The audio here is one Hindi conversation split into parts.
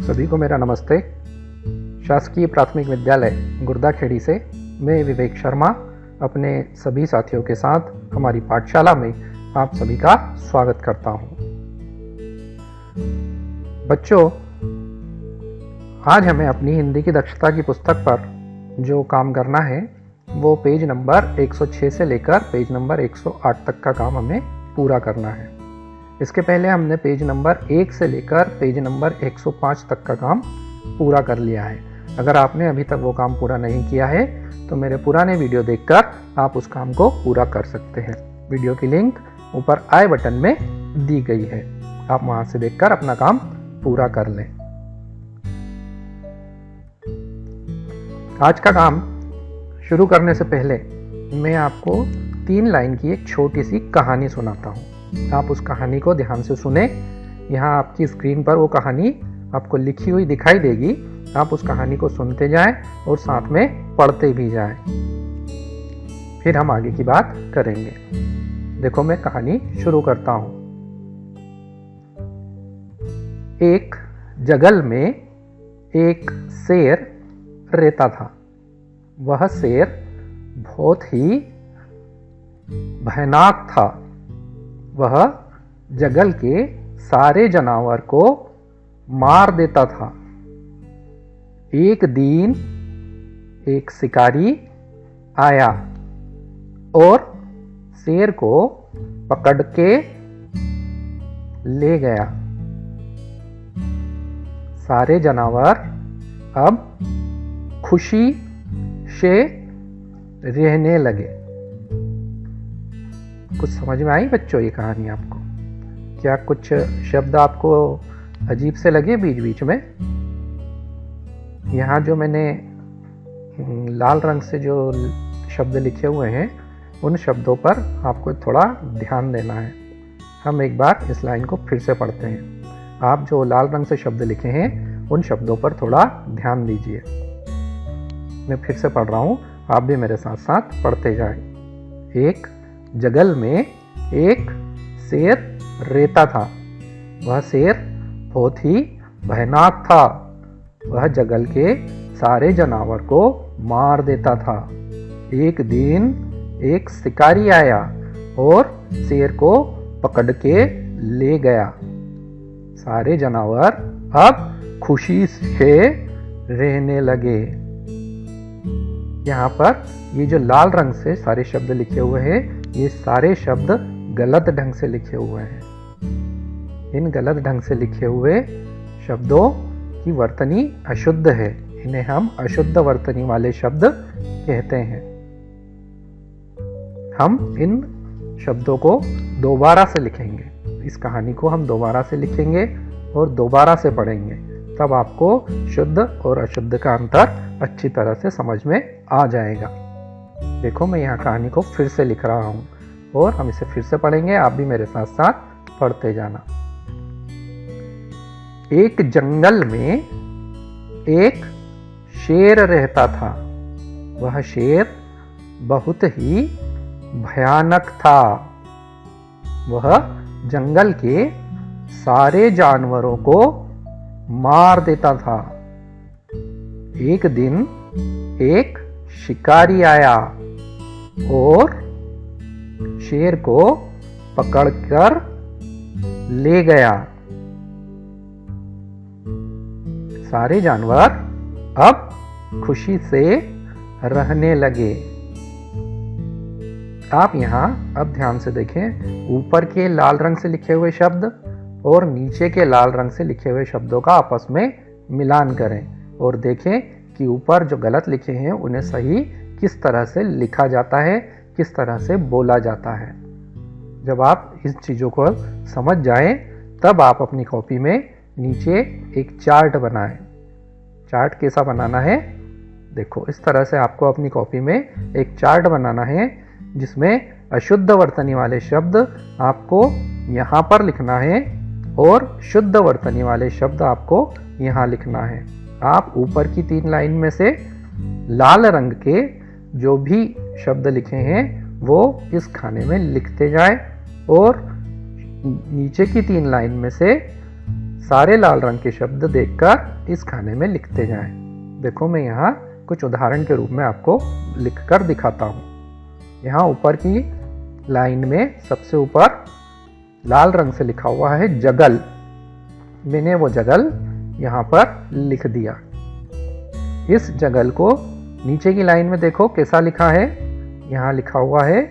सभी को मेरा नमस्ते। शासकीय प्राथमिक विद्यालय गुर्दाखेड़ी से मैं विवेक शर्मा अपने सभी साथियों के साथ हमारी पाठशाला में आप सभी का स्वागत करता हूं। बच्चों, आज हमें अपनी हिंदी की दक्षता की पुस्तक पर जो काम करना है वो पेज नंबर 106 से लेकर पेज नंबर 108 तक का काम हमें पूरा करना है। इसके पहले हमने पेज नंबर 1 से लेकर पेज नंबर 105 तक का काम पूरा कर लिया है। अगर आपने अभी तक वो काम पूरा नहीं किया है तो मेरे पुराने वीडियो देखकर आप उस काम को पूरा कर सकते हैं। वीडियो की लिंक ऊपर आई बटन में दी गई है, आप वहां से देखकर अपना काम पूरा कर लें। आज का काम शुरू करने से पहले मैं आपको 3 लाइन की एक छोटी सी कहानी सुनाता हूँ। आप उस कहानी को ध्यान से सुने। यहाँ आपकी स्क्रीन पर वो कहानी आपको लिखी हुई दिखाई देगी। आप उस कहानी को सुनते जाएं और साथ में पढ़ते भी जाएं। फिर हम आगे की बात करेंगे। देखो, मैं कहानी शुरू करता हूं। एक जंगल में एक शेर रहता था। वह शेर बहुत ही भयानक था। वह जंगल के सारे जानवर को मार देता था। एक दिन एक शिकारी आया और शेर को पकड़ के ले गया। सारे जानवर अब खुशी से रहने लगे। कुछ समझ में आई बच्चों ये कहानी आपको? क्या कुछ शब्द आपको अजीब से लगे बीच बीच में? यहाँ जो मैंने लाल रंग से जो शब्द लिखे हुए हैं उन शब्दों पर आपको थोड़ा ध्यान देना है। हम एक बार इस लाइन को फिर से पढ़ते हैं। आप जो लाल रंग से शब्द लिखे हैं उन शब्दों पर थोड़ा ध्यान दीजिए। मैं फिर से पढ़ रहा हूँ, आप भी मेरे साथ साथ पढ़ते जाएं। एक जंगल में एक शेर रहता था। वह शेर बहुत ही भयानक था। वह जंगल के सारे जानवर को मार देता था। एक दिन एक शिकारी आया और शेर को पकड़ के ले गया। सारे जानवर अब खुशी से रहने लगे। यहाँ पर ये जो लाल रंग से सारे शब्द लिखे हुए हैं, ये सारे शब्द गलत ढंग से लिखे हुए हैं। इन गलत ढंग से लिखे हुए शब्दों की वर्तनी अशुद्ध है। इन्हें हम अशुद्ध वर्तनी वाले शब्द कहते हैं। हम इन शब्दों को दोबारा से लिखेंगे। इस कहानी को हम दोबारा से लिखेंगे और दोबारा से पढ़ेंगे, तब आपको शुद्ध और अशुद्ध का अंतर अच्छी तरह से समझ में आ जाएगा। देखो, मैं यहाँ कहानी को फिर से लिख रहा हूँ और हम इसे फिर से पढ़ेंगे। आप भी मेरे साथ साथ पढ़ते जाना। एक जंगल में एक शेर रहता था। वह शेर बहुत ही भयानक था। वह जंगल के सारे जानवरों को मार देता था। एक दिन एक शिकारी आया और शेर को पकड़कर ले गया। सारे जानवर अब खुशी से रहने लगे। आप यहाँ अब ध्यान से देखें। ऊपर के लाल रंग से लिखे हुए शब्द और नीचे के लाल रंग से लिखे हुए शब्दों का आपस में मिलान करें और देखें कि ऊपर जो गलत लिखे हैं उन्हें सही किस तरह से लिखा जाता है, किस तरह से बोला जाता है। जब आप इस चीज़ों को समझ जाएं, तब आप अपनी कॉपी में नीचे एक चार्ट बनाएं। चार्ट कैसा बनाना है? देखो, इस तरह से आपको अपनी कॉपी में एक चार्ट बनाना है जिसमें अशुद्ध वर्तनी वाले शब्द आपको यहाँ पर लिखना है और शुद्ध वर्तनी वाले शब्द आपको यहाँ लिखना है। आप ऊपर की 3 लाइन में से लाल रंग के जो भी शब्द लिखे हैं वो इस खाने में लिखते जाएं और नीचे की 3 लाइन में से सारे लाल रंग के शब्द देखकर इस खाने में लिखते जाएं। देखो मैं यहाँ कुछ उदाहरण के रूप में आपको लिखकर दिखाता हूँ। यहाँ ऊपर की लाइन में सबसे ऊपर लाल रंग से लिखा हुआ है जगल। मैंने वो जगल यहाँ पर लिख दिया। इस जगल को नीचे की लाइन में देखो कैसा लिखा है, यहाँ लिखा हुआ है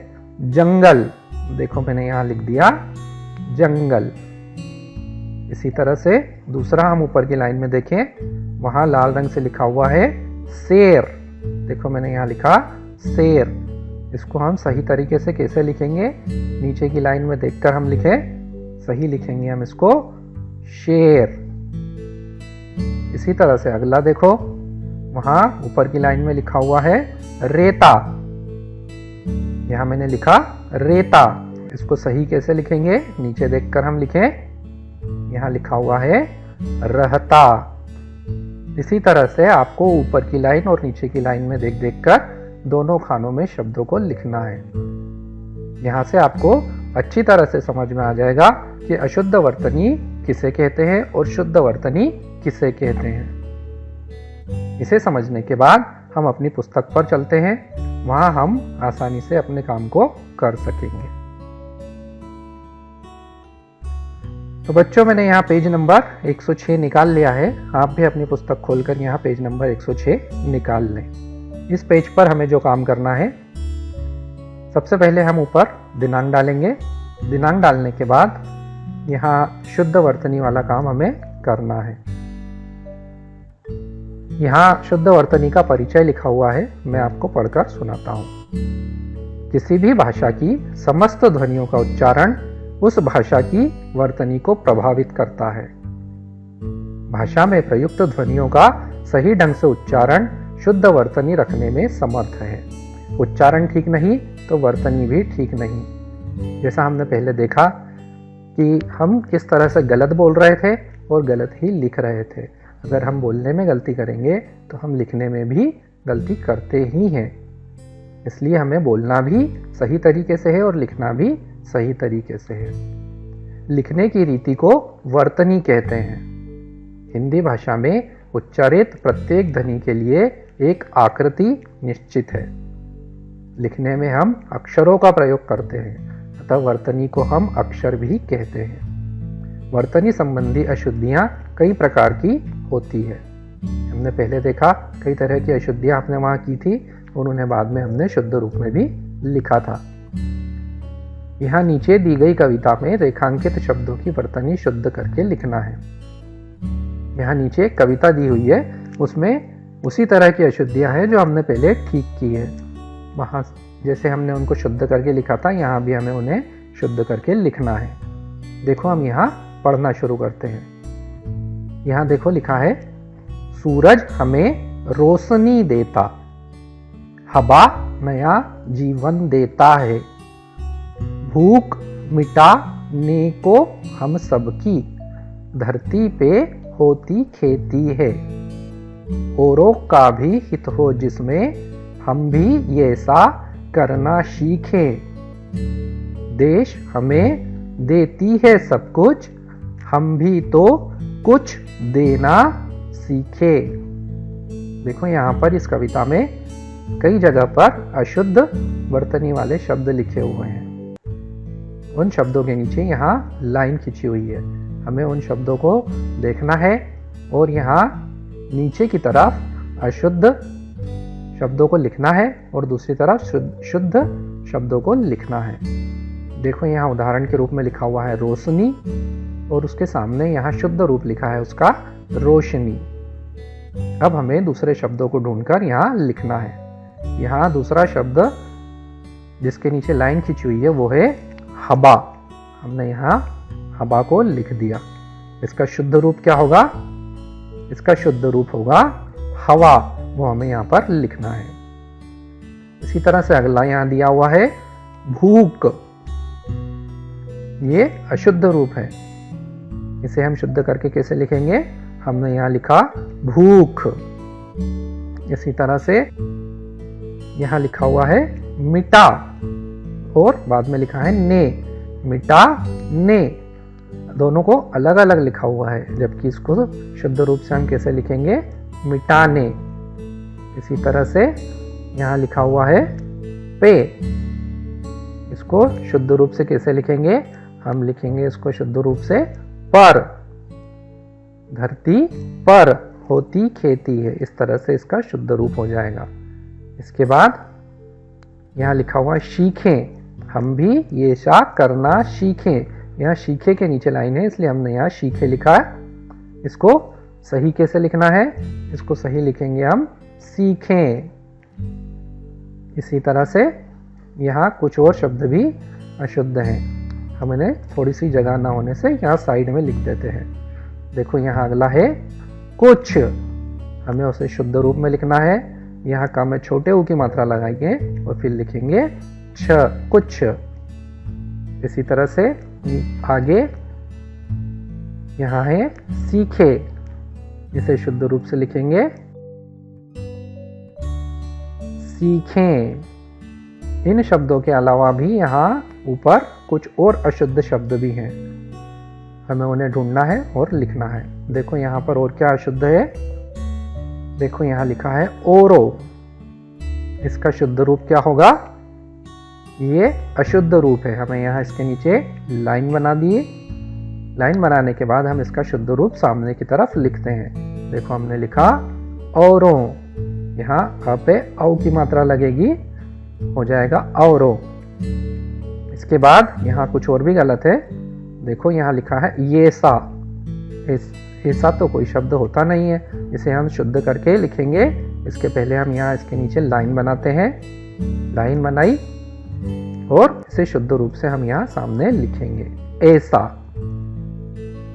जंगल। देखो मैंने यहाँ लिख दिया जंगल। इसी तरह से दूसरा हम ऊपर की लाइन में देखें, वहाँ लाल रंग से लिखा हुआ है शेर। देखो मैंने यहाँ लिखा शेर। इसको हम सही तरीके से कैसे लिखेंगे, नीचे की लाइन में देखकर हम लिखें, सही लिखेंगे हम इसको शेर। इसी तरह से अगला देखो, वहां ऊपर की लाइन में लिखा हुआ है रेता। यहां मैंने लिखा रेता। इसको सही कैसे लिखेंगे, नीचे देखकर हम लिखें, यहां लिखा हुआ है रहता। इसी तरह से आपको ऊपर की लाइन और नीचे की लाइन में देख देखकर दोनों खानों में शब्दों को लिखना है। यहां से आपको अच्छी तरह से समझ में आ जाएगा कि अशुद्ध वर्तनी किसे कहते हैं और शुद्ध वर्तनी किसे कहते हैं। इसे समझने के बाद हम अपनी पुस्तक पर चलते हैं, वहां हम आसानी से अपने काम को कर सकेंगे। तो बच्चों मैंने यहाँ पेज नंबर 106 निकाल लिया है। आप भी अपनी पुस्तक खोलकर यहाँ पेज नंबर 106 निकाल लें। इस पेज पर हमें जो काम करना है, सबसे पहले हम ऊपर दिनांक डालेंगे। दिनांक डालने के बाद यहाँ शुद्ध वर्तनी वाला काम हमें करना है। यहाँ शुद्ध वर्तनी का परिचय लिखा हुआ है, मैं आपको पढ़कर सुनाता हूँ। किसी भी भाषा की समस्त ध्वनियों का उच्चारण उस भाषा की वर्तनी को प्रभावित करता है। भाषा में प्रयुक्त ध्वनियों का सही ढंग से उच्चारण शुद्ध वर्तनी रखने में समर्थ है। उच्चारण ठीक नहीं तो वर्तनी भी ठीक नहीं। जैसा हमने पहले देखा कि हम किस तरह से गलत बोल रहे थे और गलत ही लिख रहे थे। अगर हम बोलने में गलती करेंगे तो हम लिखने में भी गलती करते ही हैं। इसलिए हमें बोलना भी सही तरीके से है और लिखना भी सही तरीके से है। लिखने की रीति को वर्तनी कहते हैं। हिंदी भाषा में उच्चारित प्रत्येक ध्वनि के लिए एक आकृति निश्चित है। लिखने में हम अक्षरों का प्रयोग करते हैं, अतः वर्तनी को हम अक्षर भी कहते हैं। वर्तनी संबंधी अशुद्धियां कई प्रकार की होती है। हमने पहले देखा कई तरह की अशुद्धियां आपने वहां की थी और उन्हें बाद में हमने शुद्ध रूप में भी लिखा था। यहाँ नीचे दी गई कविता में रेखांकित शब्दों की वर्तनी शुद्ध करके लिखना है। यहाँ नीचे एक कविता दी हुई है, उसमें उसी तरह की अशुद्धियां हैं जो हमने पहले ठीक की है। वहाँ जैसे हमने उनको शुद्ध करके लिखा था, यहाँ भी हमें उन्हें शुद्ध करके लिखना है। देखो हम यहाँ पढ़ना शुरू करते हैं। यहाँ देखो लिखा है, सूरज हमें रोशनी देता, हवा नया जीवन देता है, भूख मिटाने को हम सबकी धरती पे होती खेती है, औरों का भी हित हो जिसमें हम भी ऐसा करना सीखें। देश हमें देती है सब कुछ, हम भी तो कुछ देना सीखे। देखो यहाँ पर इस कविता में कई जगह पर अशुद्ध वर्तनी वाले शब्द लिखे हुए हैं। उन शब्दों के नीचे यहाँ लाइन खींची हुई है, हमें उन शब्दों को देखना है और यहाँ नीचे की तरफ अशुद्ध शब्दों को लिखना है और दूसरी तरफ शुद्ध शब्दों को लिखना है। देखो यहाँ उदाहरण के रूप में लिखा हुआ है रोशनी और उसके सामने यहाँ शुद्ध रूप लिखा है उसका रोशनी। अब हमें दूसरे शब्दों को ढूंढकर यहाँ लिखना है। यहाँ दूसरा शब्द जिसके नीचे लाइन खींची हुई है वो है हवा। हमने यहाँ हवा को लिख दिया। इसका शुद्ध रूप क्या होगा? इसका शुद्ध रूप होगा हवा, वो हमें यहाँ पर लिखना है। इसी तरह से अगला यहाँ दिया हुआ है भूख, ये अशुद्ध रूप है। इसे हम शुद्ध करके कैसे लिखेंगे? हमने यहाँ लिखा भूख। इसी तरह से यहाँ लिखा हुआ है मिटा और बाद में लिखा है ने, मिटा ने। दोनों को अलग अलग लिखा हुआ है, जबकि इसको शुद्ध रूप से हम कैसे लिखेंगे, मिटाने। इसी तरह से यहाँ लिखा हुआ है पे, इसको शुद्ध रूप से कैसे लिखेंगे, हम लिखेंगे इसको शुद्ध रूप से पर। धरती पर होती खेती है, इस तरह से इसका शुद्ध रूप हो जाएगा। इसके बाद यहाँ लिखा हुआ सीखें, हम भी ये सा करना सीखें। यहाँ सीखे के नीचे लाइन है, इसलिए हमने यहाँ सीखे लिखा है। इसको सही कैसे लिखना है, इसको सही लिखेंगे हम सीखें। इसी तरह से यहाँ कुछ और शब्द भी अशुद्ध हैं, हम इन्हें थोड़ी सी जगह ना होने से यहाँ साइड में लिख देते हैं। देखो यहाँ अगला है कुछ, हमें उसे शुद्ध रूप में लिखना है। यहाँ का में छोटे ऊ की मात्रा लगाएंगे और फिर लिखेंगे छ, कुछ। इसी तरह से आगे यहाँ है सीखे, इसे शुद्ध रूप से लिखेंगे सीखें। इन शब्दों के अलावा भी यहाँ ऊपर कुछ और अशुद्ध शब्द भी हैं, हमें उन्हें ढूंढना है और लिखना है। देखो यहाँ पर और क्या अशुद्ध है, देखो यहाँ लिखा है ओरो, इसका शुद्ध रूप क्या होगा, ये अशुद्ध रूप है। हमें यहाँ इसके नीचे लाइन बना दिए, लाइन बनाने के बाद हम इसका शुद्ध रूप सामने की तरफ लिखते हैं। देखो हमने लिखा औरो, यहाँ अ पे औ की मात्रा लगेगी, हो जाएगा औरो। इसके बाद यहाँ कुछ और भी गलत है, देखो यहाँ लिखा है ये सा, ऐसा तो कोई शब्द होता नहीं है, इसे हम शुद्ध करके लिखेंगे। इसके पहले हम यहाँ इसके नीचे लाइन बनाते हैं, लाइन बनाई और इसे शुद्ध रूप से हम यहाँ सामने लिखेंगे ऐसा।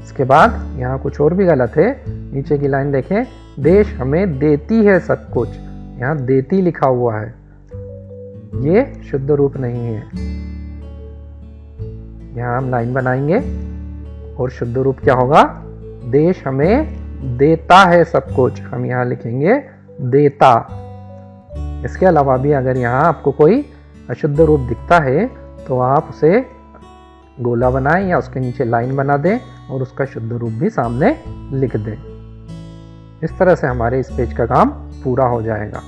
इसके बाद यहाँ कुछ और भी गलत है, नीचे की लाइन देखें, देश हमें देती है सब कुछ, यहाँ देती लिखा हुआ है, ये शुद्ध रूप नहीं है। यहाँ हम लाइन बनाएंगे और शुद्ध रूप क्या होगा, देश हमें देता है सब कुछ, हम यहाँ लिखेंगे देता। इसके अलावा भी अगर यहाँ आपको कोई अशुद्ध रूप दिखता है तो आप उसे गोला बनाएं या उसके नीचे लाइन बना दें और उसका शुद्ध रूप भी सामने लिख दें। इस तरह से हमारे इस पेज का काम पूरा हो जाएगा।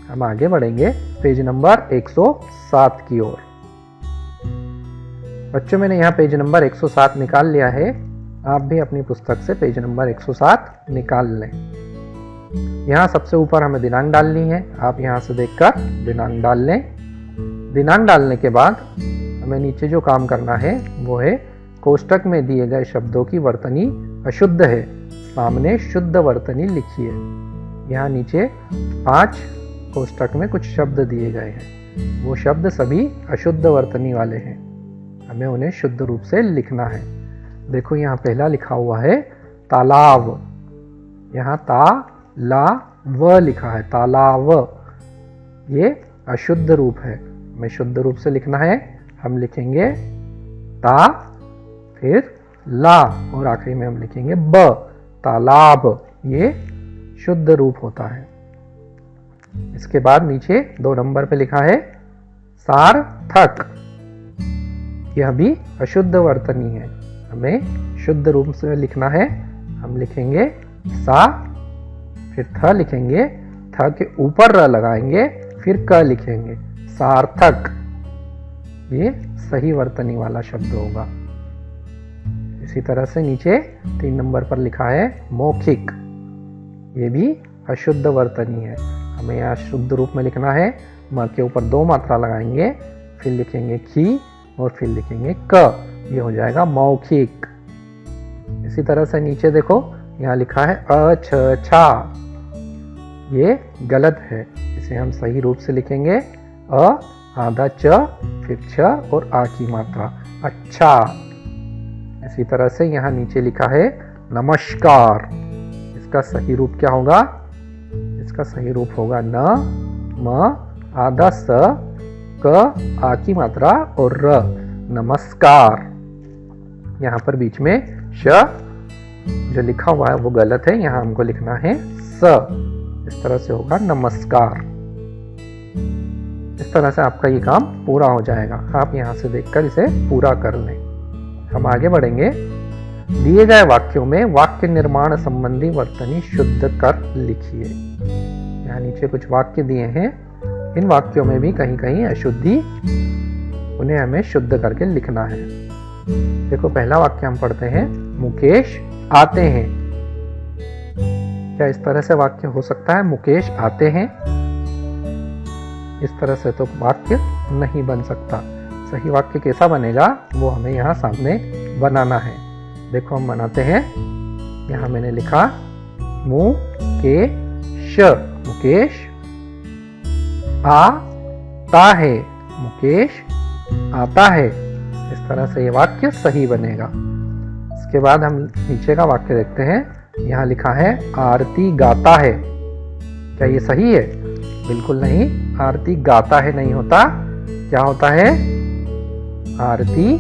हम आगे बढ़ेंगे पेज नंबर 107 की ओर। बच्चों मैंने यहाँ पेज नंबर 107 निकाल लिया है, आप भी अपनी पुस्तक से पेज नंबर 107 निकाल लें। यहाँ सबसे ऊपर हमें दिनांक डालनी है, आप यहाँ से देखकर दिनांक डाल लें। दिनांक डालने के बाद हमें नीचे जो काम करना है वो है कोष्टक में दिए गए शब्दों की वर्तनी अशुद्ध है, सामने शुद्ध वर्तनी लिखिए। यहाँ नीचे 5 कोष्टक में कुछ शब्द दिए गए हैं, वो शब्द सभी अशुद्ध वर्तनी वाले हैं, हमें उन्हें शुद्ध रूप से लिखना है। देखो यहाँ पहला लिखा हुआ है तालाब, यहाँ ता ला व लिखा है तालाब, ये अशुद्ध रूप है, हमें शुद्ध रूप से लिखना है। हम लिखेंगे ता फिर ला और आखिरी में हम लिखेंगे ब, तालाब, ये शुद्ध रूप होता है। इसके बाद नीचे 2 नंबर पे लिखा है सार्थक, यह भी अशुद्ध वर्तनी है, हमें शुद्ध रूप से लिखना है। हम लिखेंगे सा फिर थ लिखेंगे, थ के ऊपर र लगाएंगे, फिर क लिखेंगे, सार्थक, ये सही वर्तनी वाला शब्द होगा। इसी तरह से नीचे 3 नंबर पर लिखा है मौखिक, ये भी अशुद्ध वर्तनी है, हमें यहाँ शुद्ध रूप में लिखना है। म के ऊपर 2 मात्रा लगाएंगे, फिर लिखेंगे खी और फिर लिखेंगे क, ये हो जाएगा मौखिक। इसी तरह से नीचे देखो यहाँ लिखा है अ छ छा, ये गलत है, इसे हम सही रूप से लिखेंगे अ आधा च फिर छ और आ की मात्रा, अच्छा। इसी तरह से यहाँ नीचे लिखा है नमस्कार, इसका सही रूप क्या होगा, इसका सही रूप होगा न म आधा स क आ की मात्रा और र, नमस्कार। यहाँ पर बीच में श जो लिखा हुआ है वो गलत है, यहाँ हमको लिखना है स, इस तरह से होगा नमस्कार। इस तरह से आपका ये काम पूरा हो जाएगा, आप यहाँ से देखकर इसे पूरा कर लें। हम आगे बढ़ेंगे दिए गए वाक्यों में वाक्य निर्माण संबंधी वर्तनी शुद्ध कर लिखिए। यहाँ नीचे कुछ वाक्य दिए हैं, इन वाक्यों में भी कहीं कहीं अशुद्धि, उन्हें हमें शुद्ध करके लिखना है। देखो पहला वाक्य हम पढ़ते हैं, मुकेश आते हैं। क्या इस तरह से वाक्य हो सकता है, मुकेश आते हैं? इस तरह से तो वाक्य नहीं बन सकता। सही वाक्य कैसा बनेगा वो हमें यहाँ सामने बनाना है। देखो हम बनाते हैं। यहाँ मैंने लिखा मुकेश, मुकेश आता है, मुकेश आता है। इस तरह से ये वाक्य सही बनेगा। इसके बाद हम नीचे का वाक्य देखते हैं। यहाँ लिखा है आरती गाता है। क्या ये सही है? बिल्कुल नहीं, आरती गाता है नहीं होता। क्या होता है? आरती,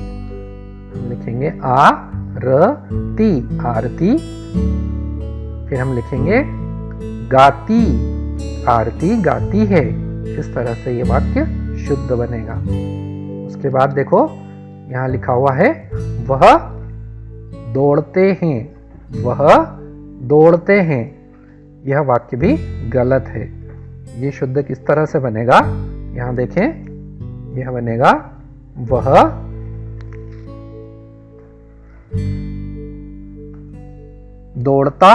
हम लिखेंगे आरती, आरती। फिर हम लिखेंगे गाती, आरती गाती है। इस तरह से ये वाक्य शुद्ध बनेगा। उसके बाद देखो यहाँ लिखा हुआ है वह दौड़ते हैं, वह दौड़ते हैं। यह वाक्य भी गलत है। ये शुद्ध किस तरह से बनेगा? यहाँ देखें, यह बनेगा वह दौड़ता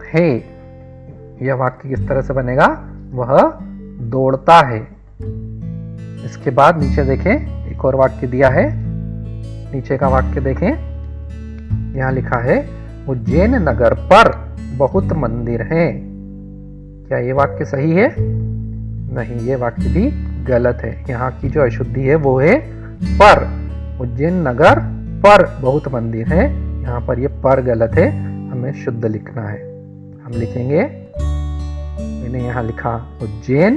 है। यह वाक्य किस तरह से बनेगा? वह दौड़ता है। इसके बाद नीचे देखें, एक और वाक्य दिया है। नीचे का वाक्य देखें, यहाँ लिखा है उज्जैन नगर पर बहुत मंदिर हैं। क्या ये वाक्य सही है? नहीं, ये वाक्य भी गलत है। यहाँ की जो अशुद्धि है वो है पर। उज्जैन नगर पर बहुत मंदिर हैं, यहाँ पर ये पर गलत है, हमें शुद्ध लिखना है। हम लिखेंगे, मैंने यहाँ लिखा उज्जैन,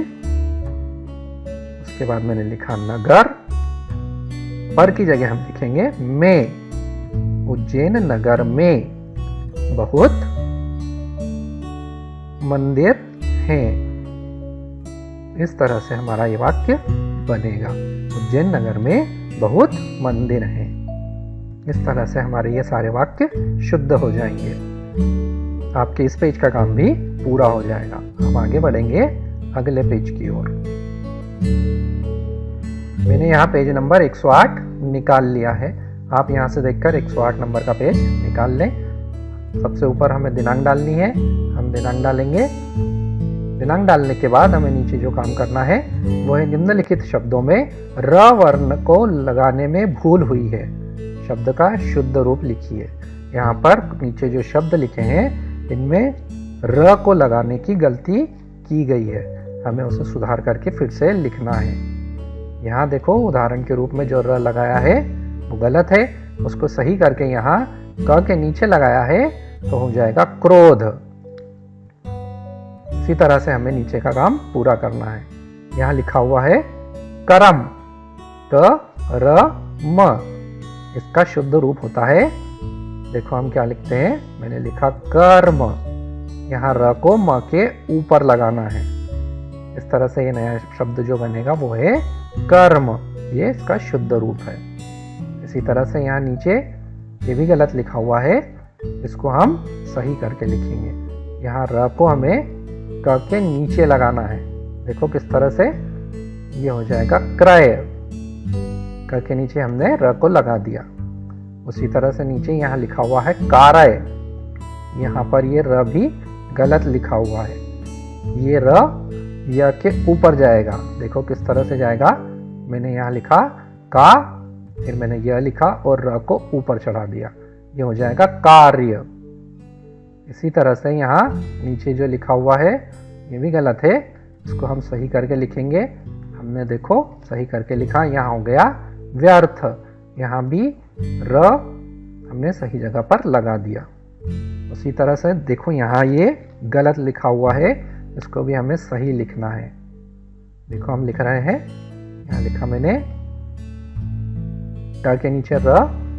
उसके बाद मैंने लिखा नगर, पर की जगह हम लिखेंगे में। उज्जैन नगर में बहुत मंदिर हैं। इस तरह से हमारा ये वाक्य बनेगा, उज्जैन नगर में बहुत मंदिर हैं। इस तरह से हमारे ये सारे वाक्य शुद्ध हो जाएंगे। आपके इस पेज का काम भी पूरा हो जाएगा। हम आगे बढ़ेंगे अगले पेज की ओर। मैंने यहाँ पेज नंबर 108 निकाल लिया है। आप यहाँ से देखकर 108 नंबर का पेज निकाल लें। सबसे ऊपर हमें दिनांक डालनी है, हम दिनांक डालेंगे। दिनांक डालने के बाद हमें नीचे जो काम करना है वो है निम्नलिखित शब्दों में र वर्ण को लगाने में भूल हुई है, शब्द का शुद्ध रूप लिखिए। यहाँ पर नीचे जो शब्द लिखे हैं इनमें र को लगाने की गलती की गई है, हमें उसे सुधार करके फिर से लिखना है। यहाँ देखो उदाहरण के रूप में जो र लगाया है वो गलत है, उसको सही करके यहाँ क के नीचे लगाया है तो हो जाएगा क्रोध। इसी तरह से हमें नीचे का काम पूरा करना है। यहाँ लिखा हुआ है करम, क र म, इसका शुद्ध रूप होता है, देखो हम क्या लिखते हैं, मैंने लिखा कर्म। यहाँ र को म के ऊपर लगाना है। इस तरह से ये नया शब्द जो बनेगा वो है कर्म, ये इसका शुद्ध रूप है। इसी तरह से यहाँ नीचे ये भी गलत लिखा हुआ है, इसको हम सही करके लिखेंगे। यहाँ र को हमें क के नीचे लगाना है, देखो किस तरह से ये हो जाएगा क्रय। क के नीचे हमने र को लगा दिया। उसी तरह से नीचे यहाँ लिखा हुआ है कार्य, यहाँ पर ये र भी गलत लिखा हुआ है, ये र य के ऊपर जाएगा, देखो किस तरह से जाएगा। मैंने यहाँ लिखा का, फिर मैंने यह लिखा और र को ऊपर चढ़ा दिया, ये हो जाएगा कार्य। इसी तरह से यहाँ नीचे जो लिखा हुआ है ये भी गलत है, इसको हम सही करके लिखेंगे। हमने देखो सही करके लिखा, यहाँ हो गया व्यर्थ, यहाँ भी र हमने सही जगह पर लगा दिया। उसी तरह से देखो यहाँ ये गलत लिखा हुआ है, इसको भी हमें सही लिखना है। देखो हम लिख रहे हैं, यहाँ लिखा मैंने ट के नीचे र,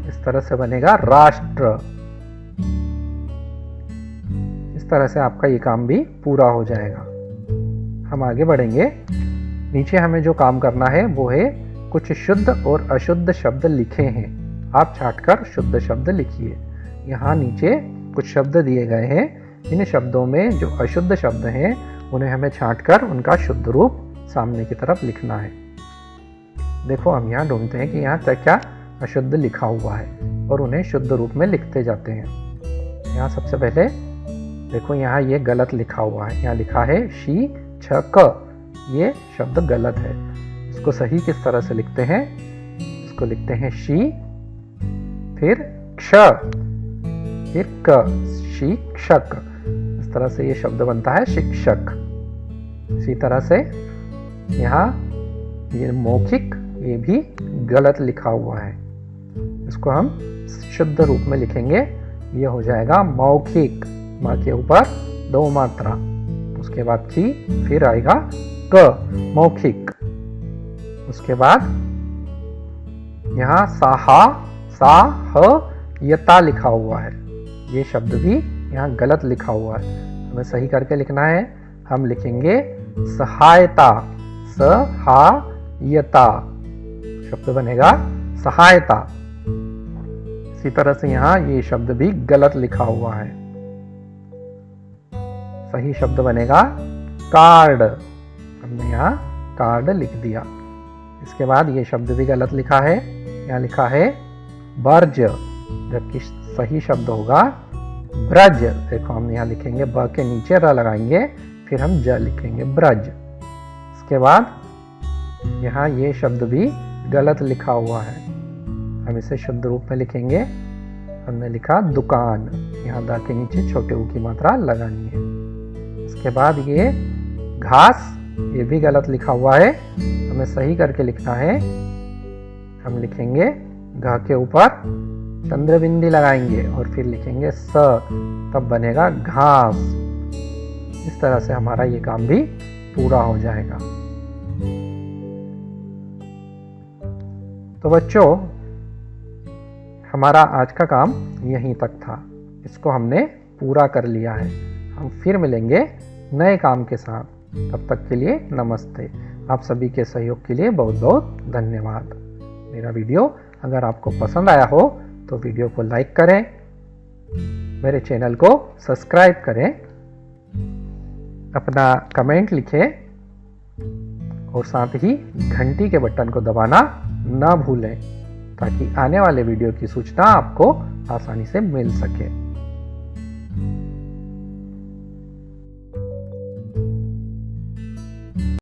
इस तरह से बनेगा राष्ट्र। इस तरह से आपका ये काम भी पूरा हो जाएगा। हम आगे बढ़ेंगे। नीचे हमें जो काम करना है वो है कुछ शुद्ध और अशुद्ध शब्द लिखे हैं, आप छांटकर शुद्ध शब्द लिखिए। यहाँ नीचे कुछ शब्द दिए गए हैं। इन शब्दों में जो अशुद्ध शब्द हैं उन्हें हमें छांटकर उनका शुद्ध रूप सामने की तरफ लिखना है। देखो हम यहाँ ढूंढते हैं कि यहाँ तक क्या अशुद्ध लिखा हुआ है और उन्हें शुद्ध रूप में लिखते जाते हैं। यहाँ सबसे पहले देखो यहाँ ये गलत लिखा हुआ है। यहाँ लिखा है शी छ क, ये शब्द गलत है। इसको सही किस तरह से लिखते हैं? इसको लिखते हैं शी, फिर क्ष, फिर क, शिक्षक। इस तरह से ये शब्द बनता है शिक्षक। इसी तरह से यहाँ ये मौखिक, ये भी गलत लिखा हुआ है। इसको हम शुद्ध रूप में लिखेंगे, ये हो जाएगा मौखिक। माँ के ऊपर 2 मात्रा, उसके बाद की, फिर आएगा क, मौखिक। उसके बाद यहाँ साहा, सा, ह, यता लिखा हुआ है। ये शब्द भी यहाँ गलत लिखा हुआ है, हमें सही करके लिखना है। हम लिखेंगे सहायता, सहायता शब्द बनेगा सहायता। इसी तरह से यहाँ ये शब्द भी गलत लिखा हुआ है। सही शब्द बनेगा कार्ड। हमने यहाँ कार्ड लिख दिया। इसके बाद ये शब्द भी गलत लिखा है। यहाँ लिखा है बर्ज, जबकि सही शब्द होगा ब्रज। देखो हम यहाँ लिखेंगे, ब के नीचे र लगाएंगे, फिर हम ज लिखेंगे ब्रज। इसके बाद यहाँ ये शब्द भी गलत लिखा हुआ है, हम इसे शुद्ध रूप में लिखेंगे। हमने लिखा दुकान, यहाँ द के नीचे छोटे ऊ की मात्रा लगानी है। इसके बाद ये घास, ये भी गलत लिखा हुआ है, हमें सही करके लिखना है। हम लिखेंगे घ के ऊपर चंद्र बिंदी लगाएंगे और फिर लिखेंगे स, तब बनेगा घास। इस तरह से हमारा ये काम भी पूरा हो जाएगा। तो बच्चों, हमारा आज का काम यहीं तक था। इसको हमने पूरा कर लिया है। हम फिर मिलेंगे नए काम के साथ। तब तक के लिए नमस्ते। आप सभी के सहयोग के लिए बहुत बहुत धन्यवाद। मेरा वीडियो अगर आपको पसंद आया हो तो वीडियो को लाइक करें, मेरे चैनल को सब्सक्राइब करें, अपना कमेंट लिखें और साथ ही घंटी के बटन को दबाना ना भूलें, ताकि आने वाले वीडियो की सूचना आपको आसानी से मिल सके।